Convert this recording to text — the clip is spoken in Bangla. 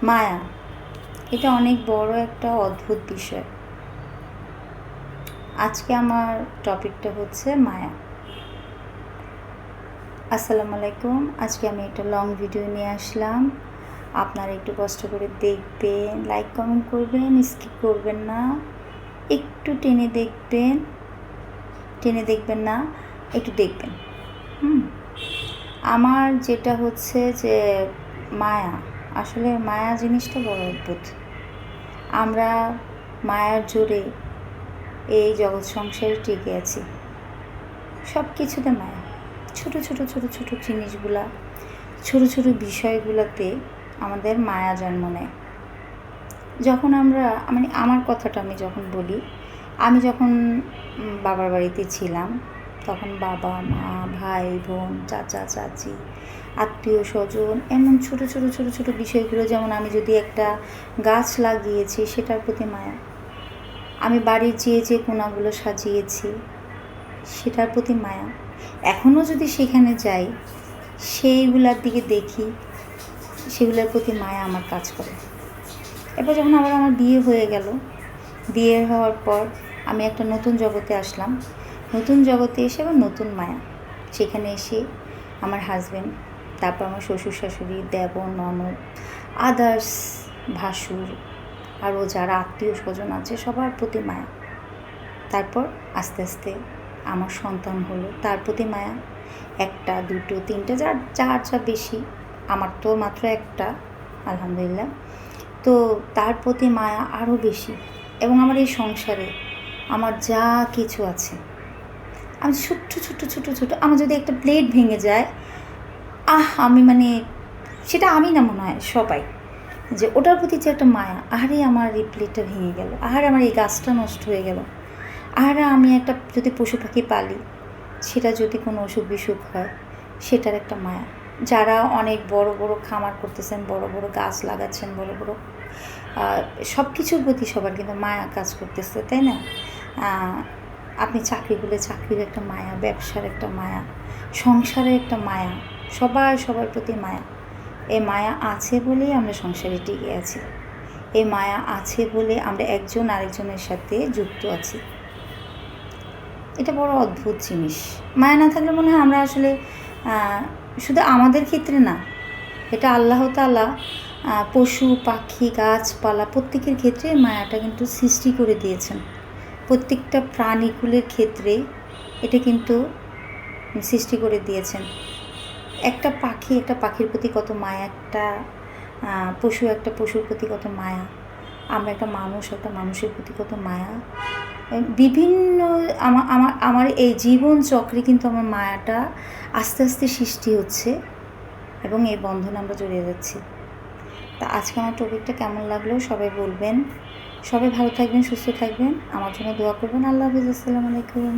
মায়া, এটা অনেক বড় একটা অদ্ভুত বিষয়। আজকে আমার টপিকটা হচ্ছে মায়া। আসসালামু আলাইকুম। আজকে আমি একটা লং ভিডিও নিয়ে আসলাম। আপনারা একটু কষ্ট করে দেখবেন, লাইক কমেন্ট করবেন, স্কিপ করবেন না, একটু টেনে দেখবেন না, একটু দেখবেন। আমার যেটা হচ্ছে যে মায়া, আসলে মায়া জিনিসটা বড় অদ্ভুত। আমরা মায়ার জোরে এই জগৎ সংসারে টিকে আছি। সব কিছুতে মায়া, ছোট জিনিসগুলা, ছোট বিষয়গুলোতে আমাদের মায়া জন্ম নেয়। যখন আমরা আমার কথাটা আমি যখন বলি, আমি যখন বাবার বাড়িতে ছিলাম তখন বাবা মা ভাই বোন চাচা চাচি আত্মীয় স্বজন এমন ছোট বিষয়গুলো, যেমন আমি যদি একটা গাছ লাগিয়েছি সেটার প্রতি মায়া, আমি বাড়ির যে কোণাগুলো সাজিয়েছি সেটার প্রতি মায়া, এখনও যদি সেখানে যাই সেইগুলোর দিকে দেখি সেগুলোর প্রতি মায়া আমার কাজ করে। এরপর যখন আবার আমার বিয়ে হয়ে গেল, বিয়ে হওয়ার পর আমি একটা নতুন জগতে আসলাম। নতুন জগতে এসে আবার নতুন মায়া। সেখানে এসে আমার হাজব্যান্ড, তারপর আমার শ্বশুর শাশুড়ি, দেবর ননদ, আদার্স ভাসুর, আরও যারা আত্মীয় স্বজন আছে সবার প্রতি মায়া। তারপর আস্তে আস্তে আমার সন্তান হলো, তার প্রতি মায়া। একটা দুটো তিনটে যার যা বেশি, আমার তো মাত্র একটা আলহামদুলিল্লাহ। তো তার প্রতি মায়া আরও বেশি। এবং আমার এই সংসারে আমার যা কিছু আছে, আমি ছোট্ট আমার যদি একটা প্লেট ভেঙে যায়, আমি সেটা আমি না, মনে হয় সবাই, যে ওটার প্রতি যে একটা মায়া, আরে আমার এই প্লেটটা ভেঙে গেল, আরে আমার এই গাছটা নষ্ট হয়ে গেল, আর আমি একটা যদি পশু পাখি পালি সেটা যদি কোনো অসুখ বিসুখ হয় সেটার একটা মায়া। যারা অনেক বড় বড় খামার করতেছেন, বড় বড় গাছ লাগাচ্ছেন, বড় বড় সব কিছুর প্রতি সবার কিন্তু মায়া কাজ করতেছে, তাই না? আপনি চাকরির একটা মায়া, ব্যবসার একটা মায়া, সংসারের একটা মায়া, সবার প্রতি মায়া। এই মায়া আছে বলেই আমরা সংসারে টিকে আছি। এই মায়া আছে বলে আমরা একজন আরেকজনের সাথে যুক্ত আছি। এটা বড় অদ্ভুত জিনিস। মায়া না থাকলে মনে হয় আমরা আসলে শুধু আমাদের ক্ষেত্রে না, এটা আল্লাহ তাআলা পশু পাখি গাছপালা প্রত্যেকের ক্ষেত্রে মায়াটা কিন্তু সৃষ্টি করে দিয়েছেন। প্রত্যেকটা প্রাণীকুলের ক্ষেত্রে এটা কিন্তু সৃষ্টি করে দিয়েছেন। একটা পাখির প্রতি কত মায়া, একটা পশুর প্রতি কত মায়া, আমরা একটা মানুষের প্রতি কত মায়া। বিভিন্ন আমার এই জীবন চক্রে কিন্তু আমার মায়াটা আস্তে আস্তে সৃষ্টি হচ্ছে এবং এই বন্ধনে আমরা জড়িয়ে যাচ্ছি। তা আজকে আমার টপিকটা কেমন লাগলো সবাই বলবেন। সবাই ভালো থাকবেন, সুস্থ থাকবেন, আমার জন্য দোয়া করবেন। আল্লাহ হাফেজ। আসসালামু আলাইকুম।